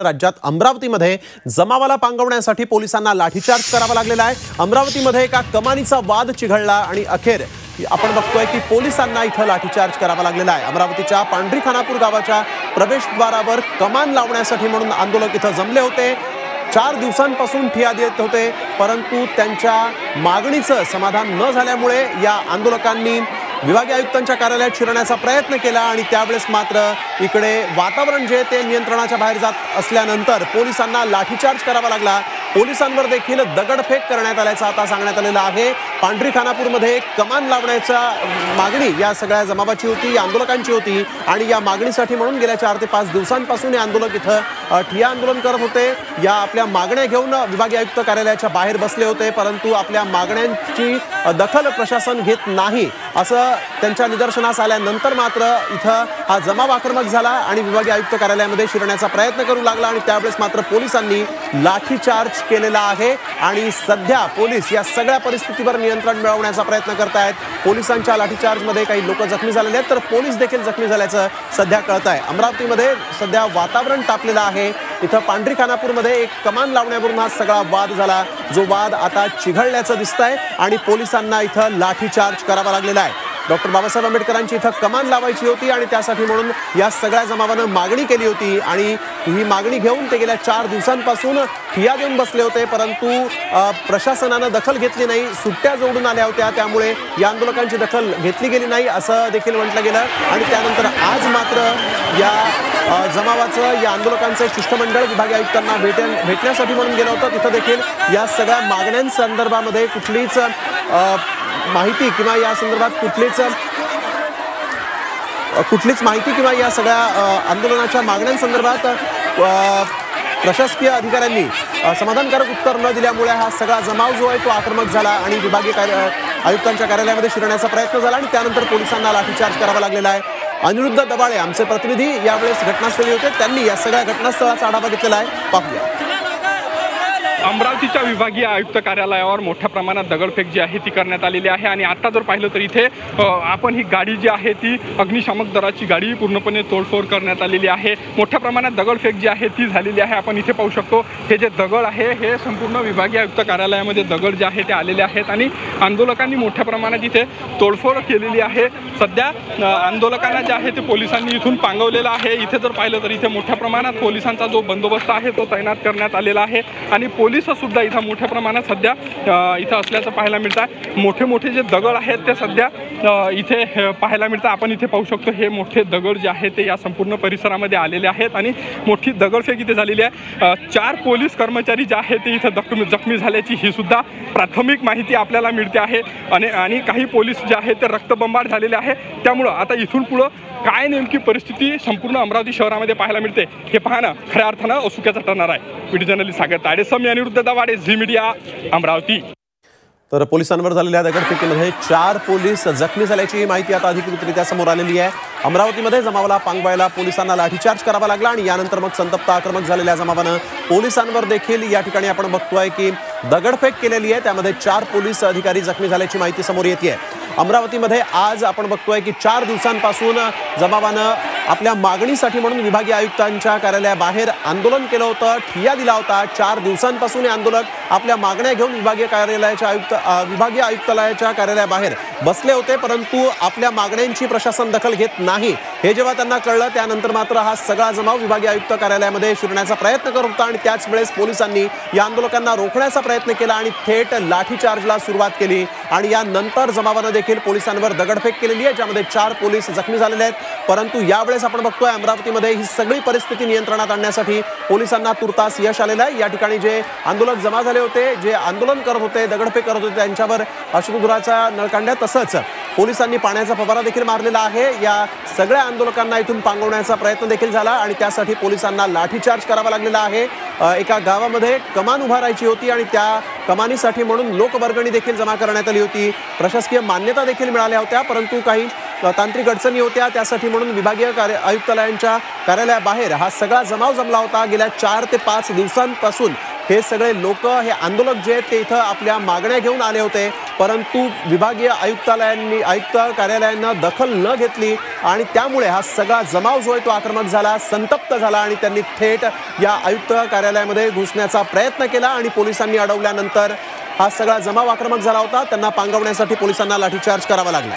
राज्यात अमरावतीमध्ये जमावाला पांगवण्यासाठी पोलिसांना लाठीचार्ज करावा लागलेला आहे। अमरावतीमध्ये एका कमानीचा वाद चिघळला आणि अखेर आपण बघतोय की पोलिसांना इथं लाठीचार्ज करावा लागलेला आहे। अमरावतीच्या पांढरी खानापूर गावाच्या प्रवेशद्वारावर कमान लावण्यासाठी म्हणून आंदोलक इथं जमले होते। 4 दिवसांपासून ठिय्या देत होते, परंतु त्यांच्या मागणीचं समाधान न झाल्यामुळे या आंदोलकांनी विभागीय आयुक्तांच्या कार्यालयात शिरण्याचा प्रयत्न केला आणि त्यावेळेस मात्र इकडे वातावरण जे ते नियंत्रणाच्या बाहेर जात असल्यानंतर पोलिसांना लाठीचार्ज करावा लागला। पोलिसांवर देखील दगडफेक करण्यात आल्याचं आता सांगण्यात आलेलं आहे। पांढरी खानापूरमध्ये कमान लावण्याचा मागणी या सगळ्या जमावाची होती, या आंदोलकांची होती आणि या मागणीसाठी म्हणून गेल्या 4 ते 5 दिवसांपासून हे आंदोलक इथं ठिय्या आंदोलन करत होते। या आपल्या मागण्या घेऊन विभागीय आयुक्त कार्यालयाच्या बाहेर बसले होते, परंतु आपल्या मागण्यांची दखल प्रशासन घेत नाही असं त्यांच्या निदर्शनास आल्यानंतर मात्र इथं हा जमाव आक्रमक झाला आणि विभागीय आयुक्त कार्यालयामध्ये शिरण्याचा प्रयत्न करू लागला आणि त्यावेळेस मात्र पोलिसांनी लाठीचार्ज केलेला आहे आणि सध्या पोलीस या सगळ्या परिस्थितीवर नियंत्रण मिळवण्याचा प्रयत्न करत आहेत। पोलिसांच्या लाठीचार्जमध्ये काही लोक जखमी झालेले आहेत, तर पोलीस देखील जखमी झाल्याचं सध्या कळत आहे। अमरावतीमध्ये सध्या वातावरण तापलेलं आहे। इथं पांढरी खानापूरमध्ये एक कमान लावण्यावरून हा सगळा वाद झाला, जो वाद आता चिघळल्याचं दिसतंय आणि पोलिसांना इथं लाठीचार्ज करावा लागलेला आहे। डॉक्टर बाबासाहेब आंबेडकरांची इथं कमान लावायची होती आणि त्यासाठी म्हणून या सगळ्या जमावानं मागणी केली होती आणि ही मागणी घेऊन ते गेल्या 4 दिवसांपासून ठिय्या देऊन बसले होते, परंतु प्रशासनानं दखल घेतली नाही, सुट्ट्या जोडून आल्या होत्या, त्यामुळे या आंदोलकांची दखल घेतली गेली नाही असं देखील म्हटलं गेलं आणि त्यानंतर आज मात्र या जमावाचं या आंदोलकांचं शिष्टमंडळ विभागीय आयुक्तांना भेटण्यासाठी म्हणून गेलं होतं। तिथं देखील या सगळ्या मागण्यांसंदर्भामध्ये कुठलीच माहिती किंवा या संदर्भात कुठलीच माहिती किंवा या सगळ्या आंदोलनाच्या मागण्यांसंदर्भात प्रशासकीय अधिकाऱ्यांनी समाधानकारक उत्तर न दिल्यामुळे हा सगळा जमाव जो आहे तो आक्रमक झाला आणि विभागीय आयुक्तांच्या कार्यालयामध्ये शिरण्याचा प्रयत्न झाला आणि त्यानंतर पोलिसांना लाठीचार्ज करावा लागलेला आहे। अनिरुद्ध दबाळे आमचे प्रतिनिधी यावेळेस घटनास्थळी होते, त्यांनी या सगळ्या घटनास्थळाचा आढावा घेतलेला आहे, पाहूया। अमरावतीच्या विभागीय आयुक्त कार्यालयावर मोठ्या प्रमाणात दगडफेक जी आहे ती करण्यात आलेली आहे आणि आता जर पाहिलं तर इथे आपण ही गाडी जी आहे ती अग्निशामक दलाची गाडी पूर्णपणे तोडफोड करण्यात आलेली आहे। मोठ्या प्रमाणात दगडफेक जी आहे ती झालेली आहे। आपण इथे पाहू शकतो हे जे दगड आहे हे संपूर्ण विभागीय आयुक्त कार्यालयामध्ये दगड जे आहे ते आलेले आहेत आणि आंदोलकांनी मोठ्या प्रमाणात इथे तोडफोड केलेली आहे। सध्या आंदोलकांना जे आहे ते पोलिसांनी इथून पांगवलेलं आहे। इथे जर पाहिलं तर इथे मोठ्या प्रमाणात पोलिसांचा जो बंदोबस्त आहे तो तैनात करण्यात आलेला आहे आणि पोलीस सुद्धा इथं मोठ्या प्रमाणात सध्या इथं असल्याचं पाहायला मिळतं आहे। मोठे मोठे जे दगड आहेत ते सध्या इथे पाहायला मिळतं। आपण इथे पाहू शकतो हे मोठे दगड जे आहेत ते या संपूर्ण परिसरामध्ये आलेले आहेत आणि मोठी दगडफेक इथे झालेली आहे। 4 पोलीस कर्मचारी जे आहेत ते इथं जखमी झाल्याची ही सुद्धा प्राथमिक माहिती आपल्याला मिळते आहे आणि काही पोलीस जे आहेत ते रक्तबंबाळ झालेले आहे। त्यामुळं आता इथून पुढं काय नेमकी परिस्थिती संपूर्ण अमरावती शहरामध्ये पाहायला मिळते हे पाहणं खऱ्या अर्थानं असुक्याचं ठरणार आहे। व्हिडिओ जर्नलिस्ट सागर ताडेसम, अनिरुद्ध दबाळे, झी मीडिया, अमरावती। तर पोलिसांवर झालेल्या दगडफेकीमध्ये 4 पोलीस जखमी झाल्याची माहिती आता अधिकृतरित्या समोर आलेली आहे। अमरावतीमध्ये जमावाला पांगवायला पोलिसांना लाठीचार्ज करावा लागला आणि यानंतर मग संतप्त आक्रमक झालेल्या जमावानं पोलिसांवर देखील या ठिकाणी आपण बघतोय की दगडफेक केलेली आहे। त्यामध्ये 4 पोलीस अधिकारी जखमी झाल्याची माहिती समोर येते। अमरावतीमध्ये आज आपण बघतोय की 4 दिवसांपासून जमावानं आपल्या मागणीसाठी म्हणून विभागीय आयुक्तांच्या कार्यालयाबाहेर आंदोलन केलं होतं, ठिय्या दिला होता। 4 दिवसांपासून हे आंदोलक आपल्या मागण्या घेऊन विभागीय आयुक्तालयाच्या कार्यालयाबाहेर बसले होते, परंतु आपल्या मागण्यांची प्रशासन दखल घेत नाही हे जेव्हा त्यांना कळलं त्यानंतर मात्र हा सगळा जमाव विभागीय आयुक्त कार्यालयामध्ये शिरण्याचा प्रयत्न करत होता आणि त्याच वेळेस पोलिसांनी या आंदोलकांना रोखण्याचा प्रयत्न केला आणि थेट लाठीचार्जला सुरुवात केली आणि यानंतर जमावानं देखील पोलिसांवर दगडफेक केलेली आहे, ज्यामध्ये 4 पोलीस जखमी झालेले आहेत। परंतु यावेळेस आपण बघतोय अमरावतीमध्ये ही सगळी परिस्थिती नियंत्रणात आणण्यासाठी पोलिसांना तुर्तास यश आलेलं आहे। या ठिकाणी जे आंदोलक जमा झाले होते, जे आंदोलन करत होते, दगडफेक करत होते, त्यांच्यावर अश्रुधुराचा नळ काढण्यात तसंच पोलिसांनी पाण्याचा फवारा देखील मारलेला आहे। या सगळ्या आंदोलकांना इथून पांगवण्याचा प्रयत्न देखील झाला आणि त्यासाठी पोलिसांना लाठीचार्ज करावा लागलेला आहे। एका गावामध्ये कमान उभारायची होती आणि त्या कमानीसाठी म्हणून लोकवर्गणी देखील जमा करण्यात आली होती। प्रशासकीय मान्यता देखील मिळाल्या होत्या, परंतु काही तांत्रिक अडचणी होत्या, त्यासाठी म्हणून विभागीय आयुक्तालयांच्या कार्यालयाबाहेर हा सगळा जमाव जमला होता। गेल्या 4 ते 5 दिवसांपासून हे सगळे लोक, हे आंदोलक जे आहेत ते इथं आपल्या मागण्या घेऊन आले होते, परंतु विभागीय आयुक्त कार्यालयानं दखल न घेतली आणि त्यामुळे हा सगळा जमाव जो आहे तो आक्रमक झाला, संतप्त झाला आणि त्यांनी थेट या आयुक्त कार्यालयामध्ये घुसण्याचा प्रयत्न केला आणि पोलिसांनी अडवल्यानंतर हा सगळा जमाव आक्रमक झाला होता. त्यांना पांगवण्यासाठी पोलिसांना लाठीचार्ज करावा लागला.